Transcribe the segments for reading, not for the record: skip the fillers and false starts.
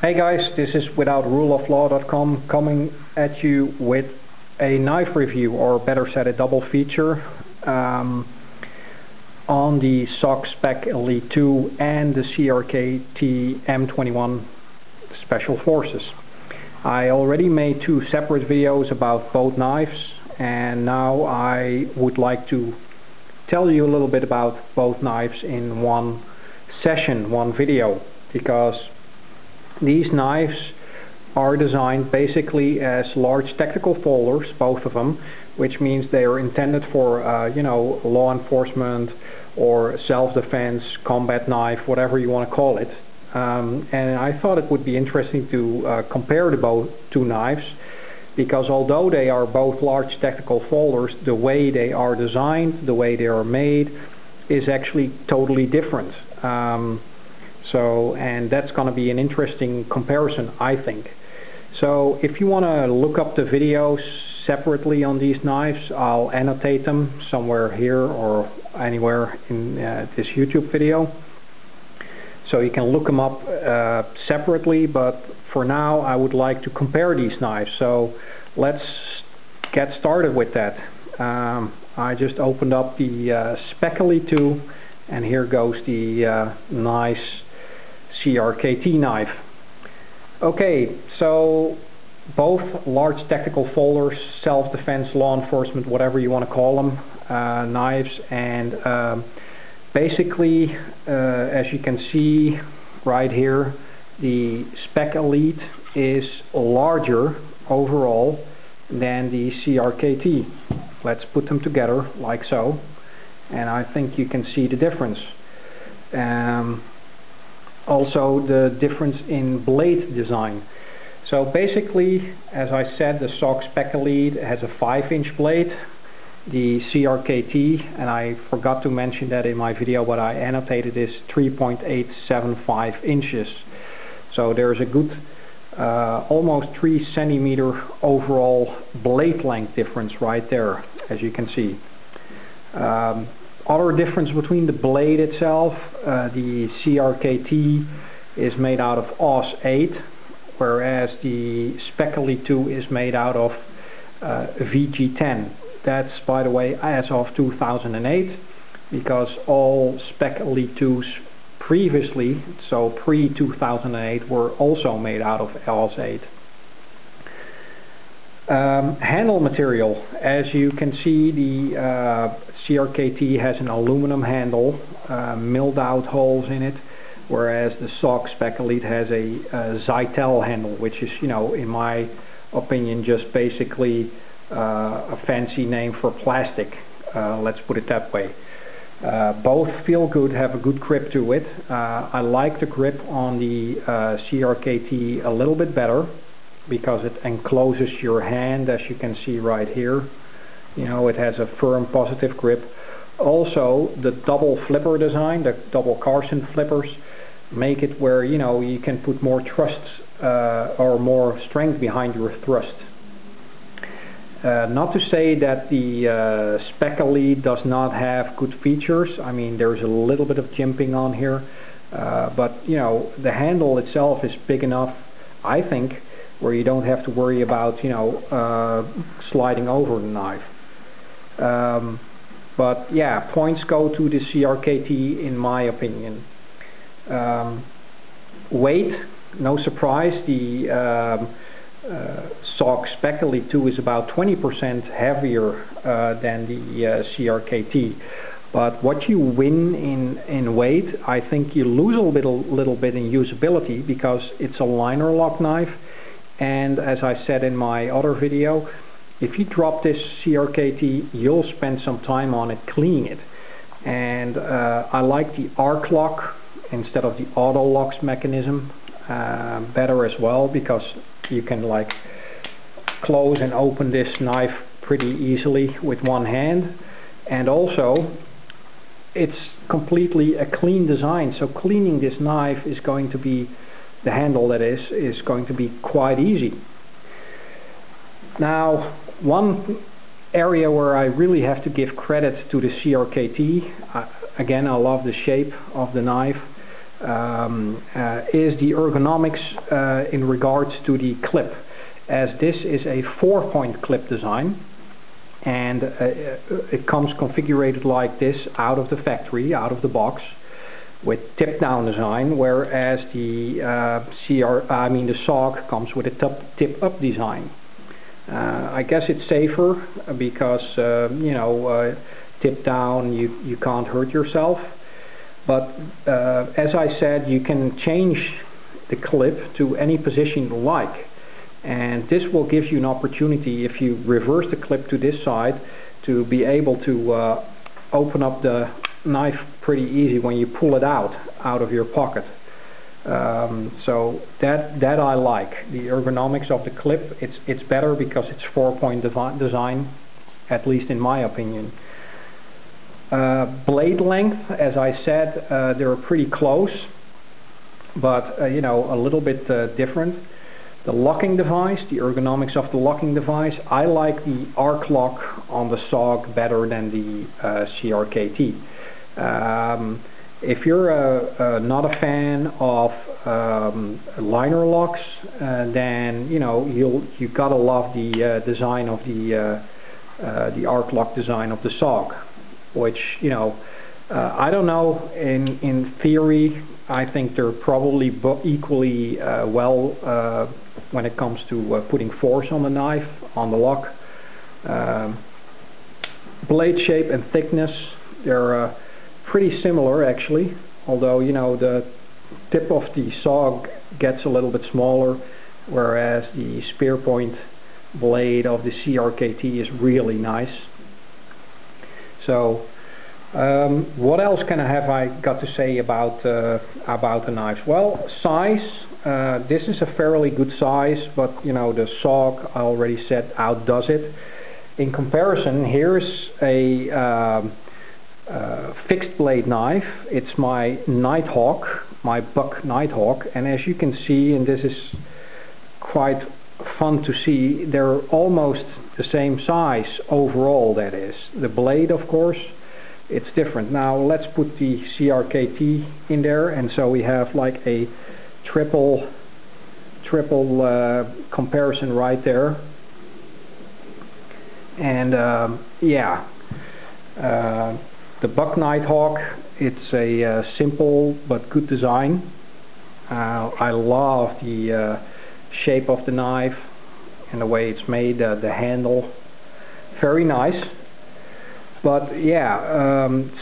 Hey guys, this is withoutruleoflaw.com coming at you with a knife review, or better said a double feature on the SOG Spec-Elite 2 and the CRKT M21 Special Forces. I already made two separate videos about both knives, and now I would like to tell you a little bit about both knives in one session, one video, because these knives are designed basically as large tactical folders, both of them, which means they are intended for law enforcement or self-defense, combat knife, whatever you want to call it. And I thought it would be interesting to compare the both two knives, because although they are both large tactical folders, the way they are designed, the way they are made, is actually totally different. And that's going to be an interesting comparison, I think. So if you want to look up the videos separately on these knives, I'll annotate them somewhere here or anywhere in this YouTube video, so you can look them up separately. But for now, I would like to compare these knives. So let's get started with that. I just opened up the Spec-Elite 2, and here goes the nice CRKT knife. Okay, so both large tactical folders, self-defense, law enforcement, whatever you want to call them, knives, and basically, as you can see right here, the Spec-Elite is larger overall than the CRKT. Let's put them together like so, and I think you can see the difference. Also the difference in blade design. So basically, as I said, the SOG Spec-Elite has a 5-inch blade. The CRKT, and I forgot to mention that in my video, but I annotated, is 3.875 inches. So there's a good almost 3 centimeter overall blade length difference right there, as you can see. Other difference between the blade itself, the CRKT is made out of AUS 8, whereas the Spec-Elite 2 is made out of VG10. That's, by the way, as of 2008, because all Spec-Elite 2s previously, so pre-2008, were also made out of AUS 8. Handle material, as you can see, the CRKT has an aluminum handle, milled out holes in it, whereas the SOG Spec-Elite has a Zytel handle, which is, in my opinion, just basically a fancy name for plastic. Let's put it that way. Both feel good, have a good grip to it. I like the grip on the CRKT a little bit better, because it encloses your hand, as you can see right here. It has a firm, positive grip. Also, the double flipper design, the double Carson flippers, make it where you can put more thrust or more strength behind your thrust. Not to say that the Spec-Elite does not have good features. I mean, there's a little bit of jimping on here, but the handle itself is big enough, I think, where you don't have to worry about sliding over the knife. But yeah, points go to the CRKT in my opinion. Weight, no surprise, the SOG Spec-Elite 2 is about 20% heavier than the CRKT. But what you win in weight, I think you lose a little bit in usability, because it's a liner lock knife. And as I said in my other video, if you drop this CRKT, you'll spend some time on it cleaning it. And I like the arc lock instead of the auto locks mechanism better as well, because you can close and open this knife pretty easily with one hand. And also, it's completely a clean design, so cleaning this knife is going to be, the handle that is going to be quite easy. Now, one area where I really have to give credit to the CRKT, again, I love the shape of the knife. is the ergonomics in regards to the clip, as this is a 4-point clip design, and it comes configured like this out of the factory, out of the box, with tip down design, whereas the the SOG comes with a tip up design. I guess it's safer because tip down, you can't hurt yourself, but as I said, you can change the clip to any position you like, and this will give you an opportunity, if you reverse the clip to this side, to be able to open up the knife pretty easy when you pull it out of your pocket. So that I like. The ergonomics of the clip, it's better because it's 4-point design, at least in my opinion. Blade length, as I said, they're pretty close, but a little bit different. The locking device, the ergonomics of the locking device, I like the arc lock on the SOG better than the CRKT. If you're not a fan of liner locks, then you gotta love the design of the arc lock design of the SOG, which I don't know. In theory, I think they're probably equally well when it comes to putting force on the knife, on the lock. Blade shape and thickness, they're pretty similar actually, although the tip of the SOG gets a little bit smaller, whereas the spear point blade of the CRKT is really nice. So what else I got to say about the knives? Well, size. This is a fairly good size, but the SOG, I already said, outdoes it. In comparison, here's a fixed blade knife. It's my Nighthawk, my buck Nighthawk, and as you can see, and this is quite fun to see, they're almost the same size overall. That is, the blade, of course, it's different. Now let's put the CRKT in there, and so we have like a triple comparison right there. And the buck Nighthawk, it's a simple but good design. I love the shape of the knife and the way it's made, the handle, very nice. But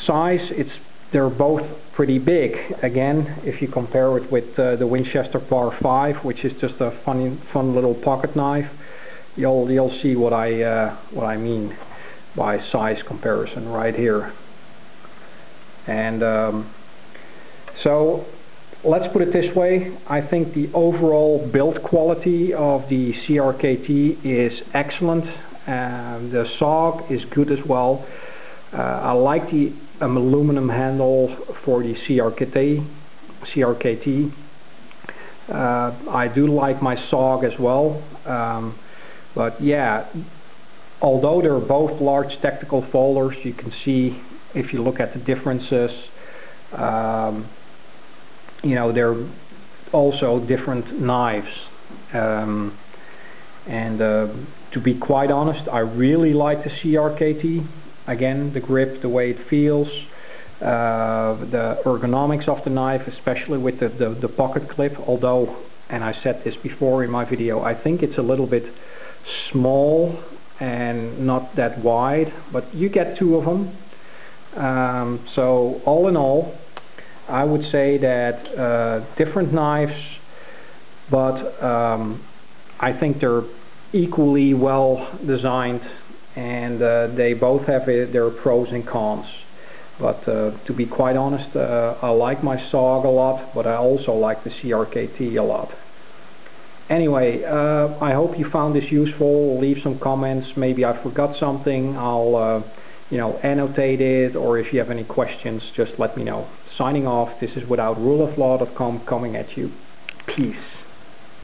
size, they're both pretty big. Again, if you compare it with the Winchester Par 5, which is just a fun little pocket knife, you'll see what I mean by size comparison right here. And so let's put it this way, I think the overall build quality of the CRKT is excellent, and the SOG is good as well. I like the aluminum handle for the CRKT. I do like my SOG as well, but although they're both large tactical folders, you can see if you look at the differences, they're also different knives. To be quite honest, I really like the CRKT. Again, the grip, the way it feels, the ergonomics of the knife, especially with the pocket clip, although, and I said this before in my video, I think it's a little bit small and not that wide, but you get two of them. So all in all, I would say that different knives, but I think they're equally well designed, and they both have their pros and cons. But to be quite honest, I like my SOG a lot, but I also like the CRKT a lot. Anyway, I hope you found this useful. Leave some comments. Maybe I forgot something. I'll annotate it, or if you have any questions, just let me know. Signing off. This is withoutruleoflaw.com coming at you. Peace.